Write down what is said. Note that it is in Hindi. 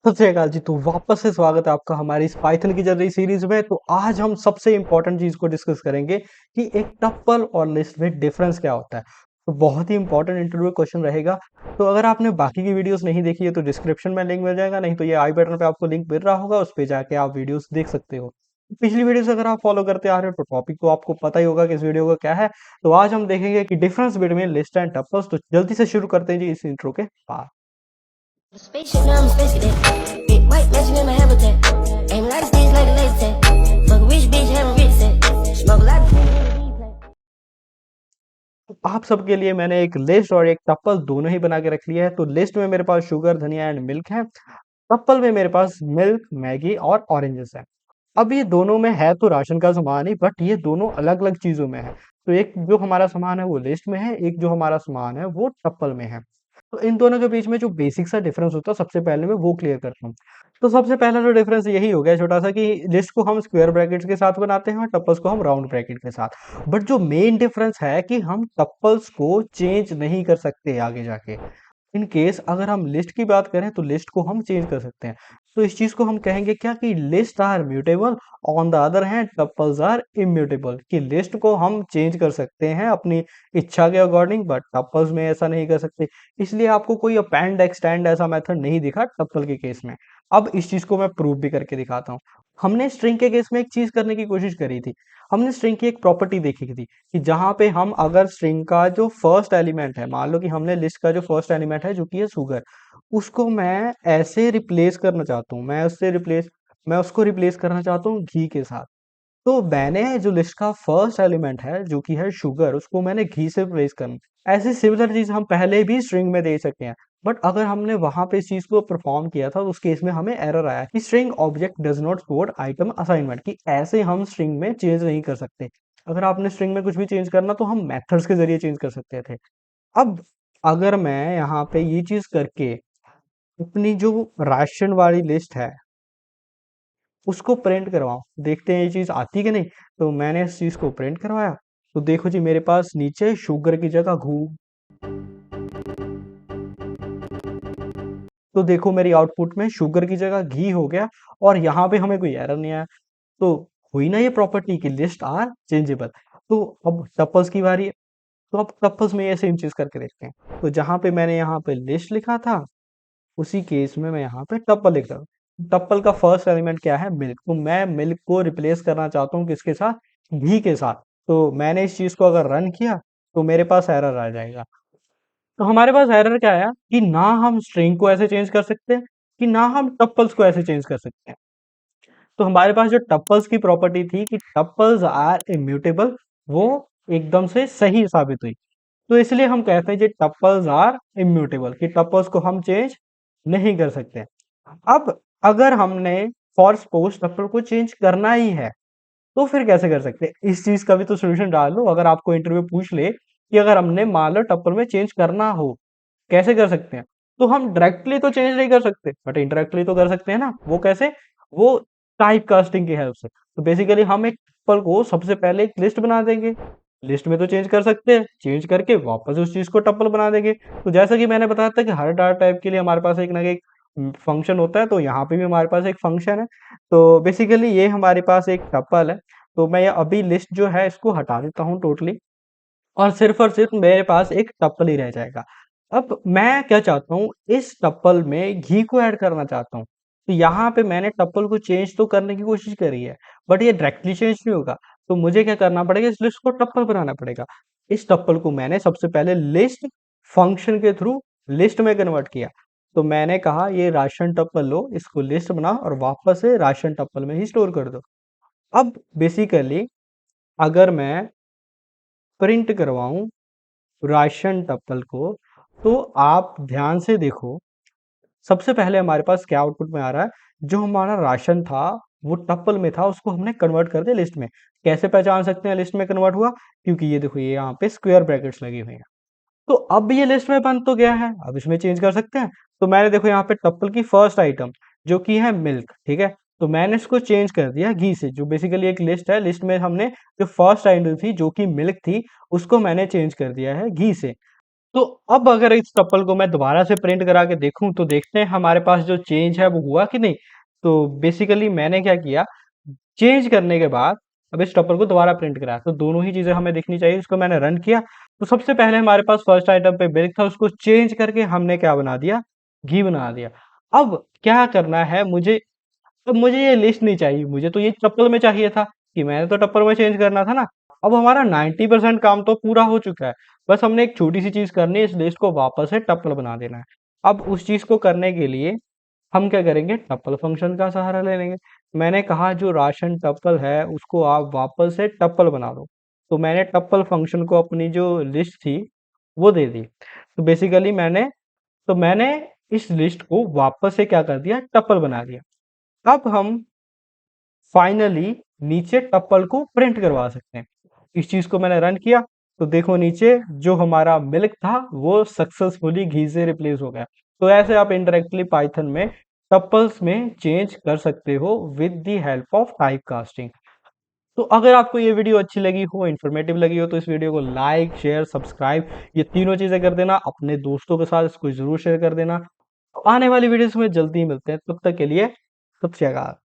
सत श्री अकाल जी। तो वापस से स्वागत है आपका हमारी इस पाइथन की चल रही सीरीज में। तो आज हम सबसे इंपॉर्टेंट चीज को डिस्कस करेंगे कि एक टप्पल और लिस्ट में डिफरेंस क्या होता है। तो बहुत ही इंपॉर्टेंट इंटरव्यू क्वेश्चन रहेगा। तो अगर आपने बाकी की वीडियोस नहीं देखी है तो डिस्क्रिप्शन में लिंक मिल जाएगा, नहीं तो ये आई बटन पे आपको लिंक मिल रहा होगा, उस पे जाके आप वीडियोस देख सकते हो। पिछली वीडियो से अगर आप फॉलो करते आ रहे हो तो टॉपिक तो आपको पता ही होगा कि इस वीडियो का क्या है। तो आज हम देखेंगे कि difference between list and tuples. तो जल्दी से शुरू करते हैं जी इस इंट्रो के बाद। Spaceship, now I'm a space cadet. Big white mansion in my habitat. Aim like a bitch, like a laser tag. Fuck a rich bitch, having rich sex. Smoke a lot of आप सबके लिए मैंने एक लिस्ट और एक टप्पल दोनों ही बना के रख लिया है। तो लिस्ट में मेरे पास शुगर, धनिया एंड मिल्क है। टप्पल में मेरे पास मिल्क, मैगी और ऑरेंजेस है। अब ये दोनों में है तो राशन का सामान ही, बट ये दोनों अलग अलग चीजों में है। तो एक जो हमारा सामान है वो लिस्ट में है, एक जो हमारा सामान है वो टप्पल में है। तो इन दोनों के बीच में जो बेसिक सा डिफरेंस होता है सबसे पहले मैं वो क्लियर करता हूँ। तो सबसे पहला जो डिफरेंस यही हो गया छोटा सा, कि लिस्ट को हम स्क्वायर ब्रैकेट्स के साथ बनाते हैं और टप्पल्स को हम राउंड ब्रैकेट के साथ। बट जो मेन डिफरेंस है कि हम टप्पल्स को चेंज नहीं कर सकते आगे जाके। इन केस अगर हम लिस्ट की बात करें तो लिस्ट को हम चेंज कर सकते हैं। तो इस चीज को हम कहेंगे क्या, कि list are mutable, on the other hand tuples are immutable. कि लिस्ट को हम चेंज कर सकते हैं अपनी इच्छा के अकॉर्डिंग, बट टपल्स में ऐसा नहीं कर सकते। इसलिए आपको कोई अपेंड एक्सटेंड ऐसा मेथड नहीं दिखा टपल के केस में। अब इस चीज को मैं प्रूव भी करके दिखाता हूँ। हमने स्ट्रिंग के केस में एक चीज करने की कोशिश करी थी। हमने स्ट्रिंग की एक प्रॉपर्टी देखी थी कि जहां पे हम अगर स्ट्रिंग का जो फर्स्ट एलिमेंट है, मान लो कि हमने लिस्ट का जो फर्स्ट एलिमेंट है जो कि है शुगर, उसको मैं ऐसे रिप्लेस करना चाहता हूँ, मैं उसको रिप्लेस करना चाहता हूँ घी के साथ। तो मैंने जो लिस्ट का फर्स्ट एलिमेंट है जो कि है शुगर, उसको मैंने घी से रिप्लेस करना। ऐसी सिमिलर चीज हम पहले भी स्ट्रिंग में दे सकते हैं। बट अगर हमने वहां पे इस चीज को परफॉर्म किया था तो उस केस में हमें एरर आया कि string object does not support item assignment, कि ऐसे हम स्ट्रिंग में चेंज नहीं कर सकते। अगर आपने स्ट्रिंग में कुछ भी चेंज करना तो हम मेथड्स के जरिए चेंज कर सकते थे। अब अगर मैं यहाँ पे ये चीज करके अपनी जो राशन वाली लिस्ट है उसको प्रिंट करवाऊं, देखते हैं ये चीज आती कि नहीं। तो मैंने इस चीज को प्रिंट करवाया। तो देखो जी, मेरे पास नीचे शुगर की जगह घू, तो देखो मेरी आउटपुट में शुगर की जगह घी हो गया। और यहाँ पे हमें कोई एरर नहीं आया। तो हुई ना ये प्रॉपर्टी की लिस्ट आर चेंजेबल। तो अब टपल्स की बारी है। तो अब टपल्स में ये सेम चीज करके देखते हैं। तो जहां पे मैंने यहाँ पे लिस्ट लिखा था, उसी केस में मैं यहाँ पे टप्पल लिख रहा हूँ। टप्पल का फर्स्ट एलिमेंट क्या है, मिल्क। तो मैं मिल्क को रिप्लेस करना चाहता हूँ किसके साथ, घी के साथ। तो मैंने इस चीज को अगर रन किया तो मेरे पास एरर आ जाएगा। तो हमारे पास एरर क्या आया कि ना हम स्ट्रिंग को ऐसे चेंज कर सकते हैं, कि ना हम टप्पल्स को ऐसे चेंज कर सकते हैं। तो हमारे पास जो टप्पल्स की प्रॉपर्टी थी कि टप्पल्स आर इम्यूटेबल, वो एकदम से सही साबित हुई। तो इसलिए हम कहते हैं कि टप्पल्स आर इम्यूटेबल, कि टप्पल्स को हम चेंज नहीं कर सकते। अब अगर हमने फॉर सपोज टप्पल को चेंज करना ही है तो फिर कैसे कर सकते हैं, इस चीज का भी तो सोल्यूशन डाल लो। अगर आपको इंटरव्यू पूछ ले कि अगर हमने मान लो टप्पल में चेंज करना हो, कैसे कर सकते हैं, तो हम डायरेक्टली तो चेंज नहीं कर सकते बट इनडायरेक्टली तो कर सकते हैं ना। वो कैसे, वो टाइप कास्टिंग की हेल्प से। तो बेसिकली हम एक टप्पल को सबसे पहले एक लिस्ट बना देंगे। लिस्ट में तो चेंज कर सकते हैं, चेंज करके वापस उस चीज को टप्पल बना देंगे। तो जैसा कि मैंने बताया था कि हर डाटा टाइप के लिए हमारे पास एक ना एक फंक्शन होता है, तो यहाँ पे भी हमारे पास एक फंक्शन है। तो बेसिकली ये हमारे पास एक टप्पल है। तो मैं ये अभी लिस्ट जो है इसको हटा देता हूँ टोटली, और सिर्फ मेरे पास एक टप्पल ही रह जाएगा। अब मैं क्या चाहता हूँ, इस टप्पल में घी को ऐड करना चाहता हूँ। तो यहाँ पे मैंने टप्पल को चेंज तो करने की कोशिश करी है, बट ये डायरेक्टली चेंज नहीं होगा। तो मुझे क्या करना पड़ेगा, इस लिस्ट को टप्पल बनाना पड़ेगा। इस टप्पल को मैंने सबसे पहले लिस्ट फंक्शन के थ्रू लिस्ट में कन्वर्ट किया। तो मैंने कहा ये राशन टप्पल लो, इसको लिस्ट बनाओ और वापस से राशन टप्पल में ही स्टोर कर दो। अब बेसिकली अगर मैं प्रिंट करवाऊं राशन टप्पल को, तो आप ध्यान से देखो। सबसे पहले हमारे पास क्या आउटपुट में आ रहा है, जो हमारा राशन था वो टप्पल में था, उसको हमने कन्वर्ट कर दिया लिस्ट में। कैसे पहचान सकते हैं लिस्ट में कन्वर्ट हुआ, क्योंकि ये देखो ये यहाँ पे स्क्वायर ब्रैकेट्स लगी हुई हैं। तो अब ये लिस्ट में बन तो गया है, अब इसमें चेंज कर सकते हैं। तो मैंने देखो यहाँ पे टप्पल की फर्स्ट आइटम जो कि है मिल्क, ठीक है। तो मैंने इसको चेंज कर दिया घी से, जो बेसिकली एक लिस्ट है, लिस्ट में हमने जो फर्स्ट आइटम थी जो कि मिल्क थी, उसको मैंने चेंज कर दिया है घी से। तो अब अगर इस टपल को मैं दोबारा से प्रिंट करा के देखूं तो देखते हैं हमारे पास जो चेंज है वो हुआ कि नहीं। तो बेसिकली मैंने क्या किया, चेंज करने के बाद अब इस टपल को दोबारा प्रिंट कराया, तो दोनों ही चीजें हमें दिखनी चाहिए। इसको मैंने रन किया तो सबसे पहले हमारे पास फर्स्ट आइटम पे मिल्क था, उसको चेंज करके हमने क्या बना दिया, घी बना दिया। अब क्या करना है मुझे, अब मुझे ये लिस्ट नहीं चाहिए, मुझे तो ये टप्पल में चाहिए था कि मैंने तो टप्पल में चेंज करना था ना। अब हमारा 90% काम तो पूरा हो चुका है, बस हमने एक छोटी सी चीज करनी है, इस लिस्ट को वापस से टप्पल बना देना है। अब उस चीज को करने के लिए हम क्या करेंगे, टप्पल फंक्शन का सहारा ले लेंगे। मैंने कहा जो राशन टप्पल है उसको आप वापस से टप्पल बना दो, तो मैंने टप्पल फंक्शन को अपनी जो लिस्ट थी वो दे दी। तो बेसिकली मैंने इस लिस्ट को वापस से क्या कर दिया, टप्पल बना दिया। अब हम फाइनली नीचे टप्पल को प्रिंट करवा सकते हैं। इस चीज को मैंने रन किया तो देखो नीचे जो हमारा मिल्क था वो सक्सेसफुली घी से रिप्लेस हो गया। तो ऐसे आप इंडायरेक्टली पाइथन में टप्पल्स में चेंज कर सकते हो with the help of type casting. तो अगर आपको ये वीडियो अच्छी लगी हो, इंफॉर्मेटिव लगी हो, तो इस वीडियो को लाइक शेयर सब्सक्राइब ये तीनों चीजें कर देना। अपने दोस्तों के साथ इसको जरूर शेयर कर देना। आने वाली वीडियोस में जल्दी मिलते हैं, तब तक के लिए सत श्री अकाल।